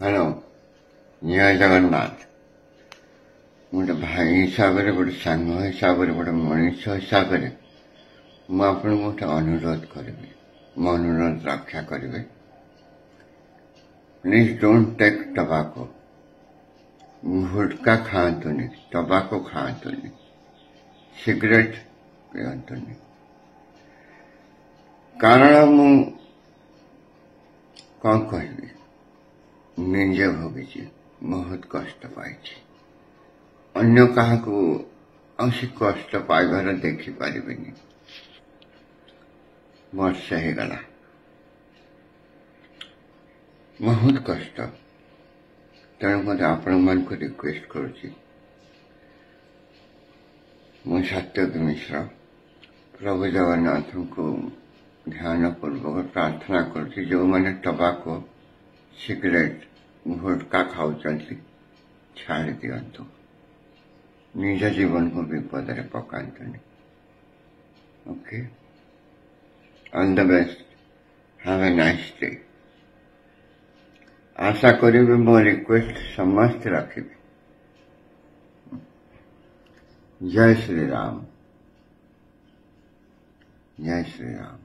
Hello जय जगन्नाथ गोटे भाई हिसाब से गोटे सांग हिसाब से गोटे मनीष हिसाब से मुझे गोटे अनुरोध करी मो अनुरोध रक्षा करेंगे प्लीज डोंट टेक टबाको गुटखा खातुनि टबाको खातुनि सिगरेट पिंतुनि कारण मु कौन कहबी निजे भोगी बहुत कष्ट पाई अन्य क्या से कष्ट पाइबार देखिपारे वर्ष होगला बहुत कष्ट तेणु मत आपण मान को रिक्वेस्ट करुच्ची मु सत्यव्रत मिश्र प्रभु जगन्नाथ को ध्यान पूर्वक प्रार्थना करुच्ची जो मैंने टबाको सिगरेट गुटखा खाऊ छाड़ दिंतु निज जीवन को विपद में पकातुनि okay all the best have a nice day आशा करी मो रिक्वेस्ट समस्त रखी जय श्री राम जय श्री राम।